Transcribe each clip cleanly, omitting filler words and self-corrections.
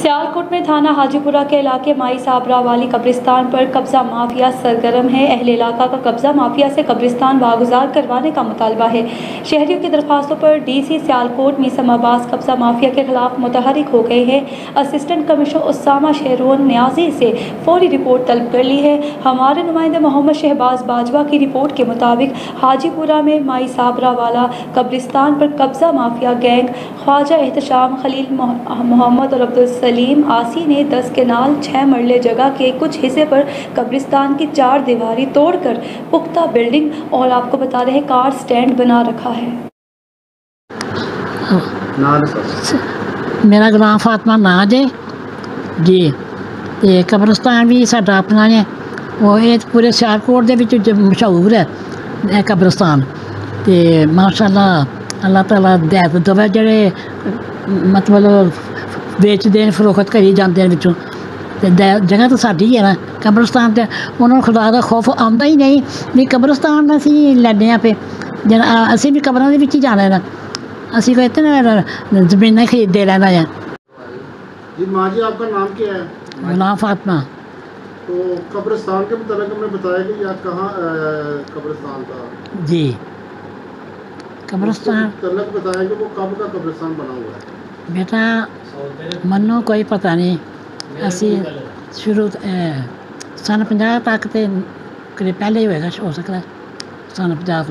सियालकोट में थाना हाजीपुरा के इलाके माई साबरा वाली कब्रिस्तान पर कब्जा माफिया सरगर्म है। अहले इलाका का कब्जा माफिया से कब्रिस्तान वागुजार करवाने का मुतालबा है। शहरियों की दरख्वास्तों पर डीसी सियालकोट मीसम अब्बास कब्जा माफिया के खिलाफ मुतहरिक हो गए हैं। असिस्टेंट कमिश्नर उसामा शहरोन न्याजी से फौरी रिपोर्ट तलब कर ली है। हमारे नुमाइंदे मोहम्मद शहबाज बाजवा की रिपोर्ट के मुताबिक हाजीपुरा में माई साबरा वाला कब्रिस्तान पर कब्जा माफिया गैंग ख्वाजा एहतशाम खलील मोहम्मद और अब्दुल सलीम आसी ने 10 केनाल 6 मरले जगह के कुछ हिस्से पर कब्रिस्तान की 4 दीवारी तोड़कर पुख्ता बिल्डिंग और आपको बता रहे कार स्टैंड बना रखा है। मेरा गुलाम फातिमा नाज है जी। ते कब्रिस्तान भी साडा अपना है, वो ये पूरे सियालकोट दे विच मशहूर है कब्रिस्तान। ते माशाअल्लाह अल्लाह ताला दैत दवे जेह्ड़े मतलब बेचते हैं फरोख्त करी जाते हैं विचों। ते जगह तो साडी है ना कब्रिस्तान, ते उन्होंने खुदा का खौफ आंदा ही नहीं भी कब्रिस्तान असी लैने पे जन असी भी कब्रां दे विच ही जाना है ना, असी कोई इतने जमीनें खरीदते रहना है। जी माँ जी, आपका नाम क्या है? गुलाम फातिमा। तो कब्रिस्तान के मुताबिक हमने बताया कि यहाँ कहाँ कब्रिस्तान था जी। कब्रिस्तान तलब बताया कि वो कब का कब्रिस्तान बना हुआ है? बेटा मनो कोई पता नहीं, असी शुरू सन 50 तक तो करीब पहले ही होएगा, हो सकता है सन 50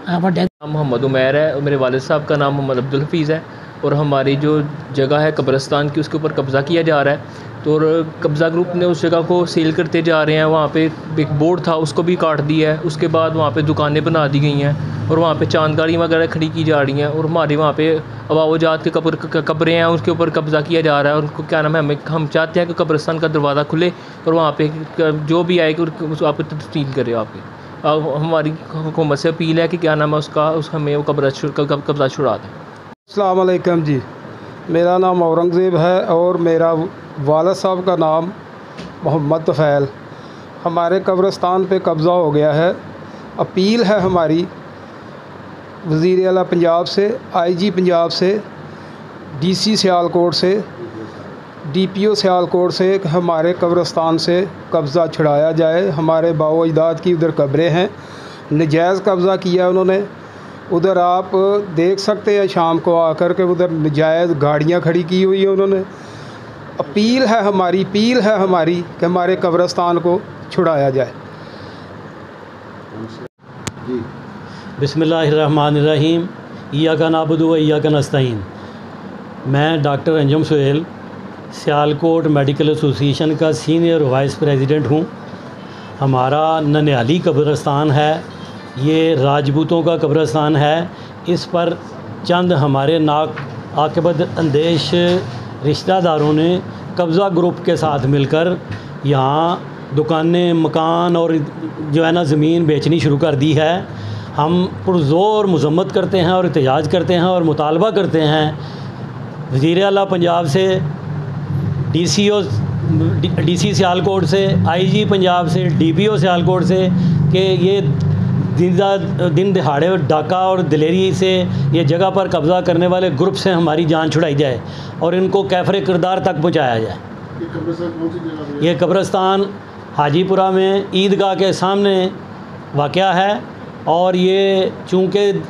नाम मोहम्मद उमैर है और मेरे वालिद साहब का नाम मोहम्मद अब्दुल हफीज़ है। और हमारी जो जगह है कब्रिस्तान की, उसके ऊपर कब्ज़ा किया जा रहा है। तो कब्ज़ा ग्रुप ने उस जगह को सील करते जा रहे हैं। वहाँ पे एक बोर्ड था, उसको भी काट दिया है। उसके बाद वहाँ पे दुकानें बना दी गई हैं और वहाँ पे चांद गाड़ियाँ वगैरह खड़ी की जा रही हैं। और हमारे वहाँ पे अबावजात के कब्रें हैं, उसके ऊपर कब्ज़ा किया जा रहा है। उनको क्या नाम है, हम चाहते हैं कि कब्रिस्तान का दरवाज़ा खुले और वहाँ पे जो भी आए कि आपको तस्लीम करे। आपके हमारी हुकूमत से अपील है कि क्या नाम है हमें वो कब्ज़ा छुड़ा दें। अस्सलाम वालेकुम जी, मेरा नाम औरंगज़ेब है और मेरा वालिद साहब का नाम मोहम्मद तफ़ैल। हमारे कब्रिस्तान पे कब्ज़ा हो गया है। अपील है हमारी वज़ीर आला पंजाब से, IG पंजाब से, DC सियालकोट से, DPO सियालकोट से कि हमारे कब्रिस्तान से कब्ज़ा छुड़ाया जाए। हमारे बाओ अजदाद की उधर कब्रें हैं, नजायज़ कब्ज़ा किया उन्होंने। उधर आप देख सकते हैं शाम को आकर के उधर नजायज़ गाड़ियाँ खड़ी की हुई है उन्होंने। अपील है हमारी कि हमारे कब्रिस्तान को छुड़ाया जाए। बिस्मिल्लाहिर्रहमानिर्रहीम, इय्याका नअबुदु व इय्याका नस्तईन। मैं doctor Anjum Suhail Sialkot medical association का सीनियर वाइस प्रेसिडेंट हूँ। हमारा ननिहाली कब्रिस्तान है, ये राजपूतों का कब्रिस्तान है। इस पर चंद हमारे आक़िबत अंदेश रिश्तेदारों ने कब्ज़ा ग्रुप के साथ मिलकर यहाँ दुकानें, मकान और जो है ना ज़मीन बेचनी शुरू कर दी है। हम पुरज़ोर मज़म्मत करते हैं और एहतजाज करते हैं और मुतालबा करते हैं वज़ीर आला पंजाब से, DC सियालकोट से, IG पंजाब से, DPO सियालकोट से कि ये दिन दिहाड़े डाका और दिलेरी से ये जगह पर कब्ज़ा करने वाले ग्रुप से हमारी जान छुड़ाई जाए और इनको कैफरे किरदार तक पहुँचाया जाए। ये कब्रिस्तान हाजीपुरा में ईदगाह के सामने वाक़या है और ये चूँकि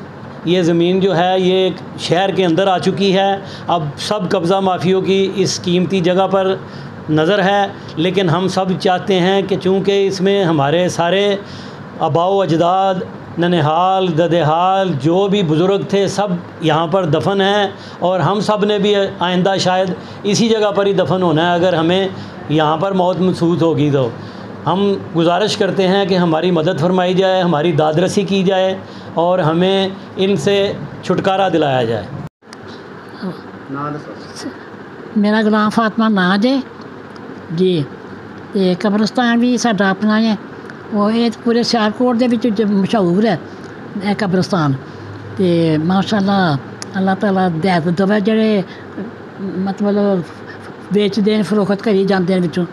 ये ज़मीन जो है ये एक शहर के अंदर आ चुकी है। अब सब कब्ज़ा माफियों की इस कीमती जगह पर नज़र है, लेकिन हम सब चाहते हैं कि चूँकि इसमें हमारे सारे आबाओ अजदाद, ननिहाल, ददेहाल जो भी बुज़ुर्ग थे सब यहाँ पर दफन हैं और हम सब ने भी आइंदा शायद इसी जगह पर ही दफन होना है। अगर हमें यहाँ पर मौत महसूस होगी तो हम गुजारिश करते हैं कि हमारी मदद फरमाई जाए, हमारी दादरसी की जाए और हमें इनसे छुटकारा दिलाया जाए। मेरा गुलाम फातिमा नाज है जी। ते कब्रिस्तान भी साडा अपना है, वो ये पूरे सियालकोट दे विच मशहूर है कब्रिस्तान। ते माशाअल्लाह अल्लाह ताला दैत दवे जेह्ड़े मतलब बेचते हैं फरोख्त करी जाते हैं विचों।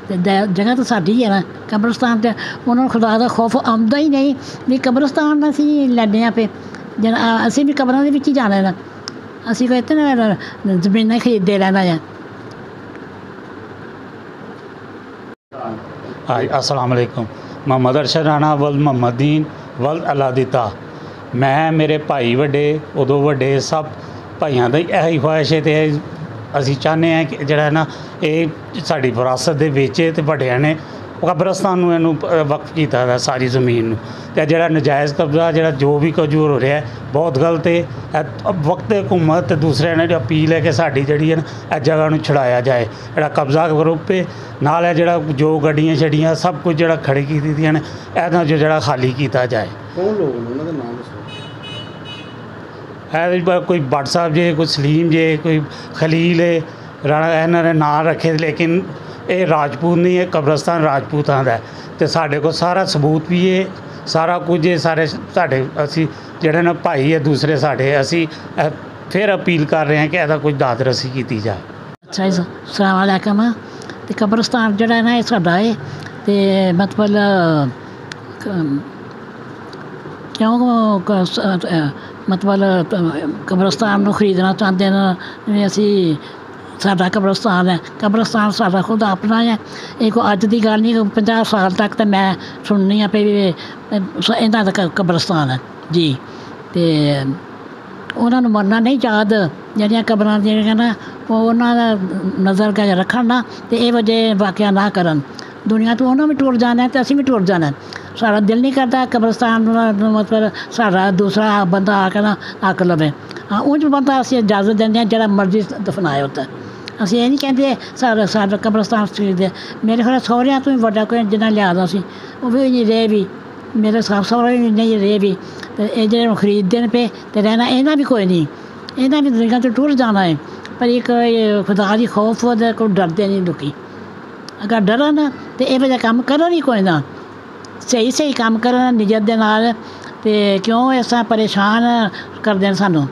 ते जगह तो साडी है ना कब्रिस्तान, ते उन्होंने खुदा का खौफ आंदा ही नहीं भी कब्रिस्तान असी लैने पे जन असी भी कब्रां दे विच ही जाना है ना, ਅਸੀਂ ਕੋਈ ਇਤਨਾ ਜ਼ਮੀਨਾਂ ਖਰੀਦਦੇ ਰਹਿਣਾ ਆ। हाय अस्सलाम वालेकुम। मोहम्मद अरशद राणा वल मोहम्मदीन वल अलादिता। मैं मेरे भाई वड्डे उदों वड्डे सब भाइयों की यही ख्वाहिश है तो असी चाहते हैं कि जड़ा ना ये साड़ी विरासत दे विच ते वड्डियां ने कब्रस्तान नूं इहनूं वक्फ कीता है सारी ज़मीन नूं ते जड़ा नजायज़ कब्जा जड़ा जो भी कुछ हो रहा है बहुत गलत है। वक्त हुकूमत ते दूसरे ने जो अपील है कि साड़ी जड़ी है ना इस जगह नूं छुड़ाया जाए। जड़ा कब्जा ग्रुप है नाल है जड़ा जो गड्डियां छड़ियां सब कुछ जड़ा खड़ी की दी ने इहदा जो जड़ा खाली किया जाए। कौन लोग उन्होंने नाम दसो? है कोई भट्ट साहब जे, कोई सलीम जे, कोई खलील है, राणा इन्होंने नाम रखे लेकिन ये राजपूत नहीं है, कब्रस्तान राजपूतां दा है ते साढ़े को सारा सबूत भी है, सारा कुछ है। सारे साढ़े असी जेड़े ना भाई है दूसरे साढ़े असी फिर अपील कर रहे हैं कि ऐसा कुछ दाद रसी की जाए। अच्छा जी, अस्सलाम वालेकुम। ते कब्रस्तान जड़ा ना ये साडा है ते मतलब क्यों मतलब कब्रस्तान नूं खरीदना चाहते हैं असी। साडा कब्रस्तान है, कब्रस्तान साडा खुद अपना है। ये कोई अज की गल नहीं, 50 साल तक तो मैं सुननी हाँ भी इन्हां दा कब्रस्तान है जी। तो उन्होंने मरना नहीं चाहत जड़ियाँ कब्रां जेह्ड़ियां ना उन्होंने नज़र रखन ना तो ये वजह वाक़या ना करन। दुनिया तो उन्होंने भी टुर जाना है तो असीं भी टुर जाना है। साड़ा दिल नहीं करता कब्रस्तान मतलब साड़ा दूसरा बंदा आकर ना आक लवे। हाँ उंज बंदा असीं इजाजत देंगे हैं जड़ा मर्जी दफनाए उत्ते। असीं ये नहीं कहते साड़ा कब्रस्तान खरीदे। मेरे ख्याल सौहरियां तो भी बड़ा कोई जिन्ना लिया सी वो भी नहीं रहे भी, मेरे साफ सौहरे भी नहीं रहे भी। तो ये जो खरीदते हैं पे तो रहना इन्हें भी कोई नहीं, इन्हें भी दुनिया तो टुर जाना है। पर एक खुदा की खौफ हो कोई डरते नहीं लोग। अगर डरन तो ये वजह काम करन ही कोई ना, सही सही काम करन नियत दे नाल। ते क्यों ऐसा परेशान करदे न सानू।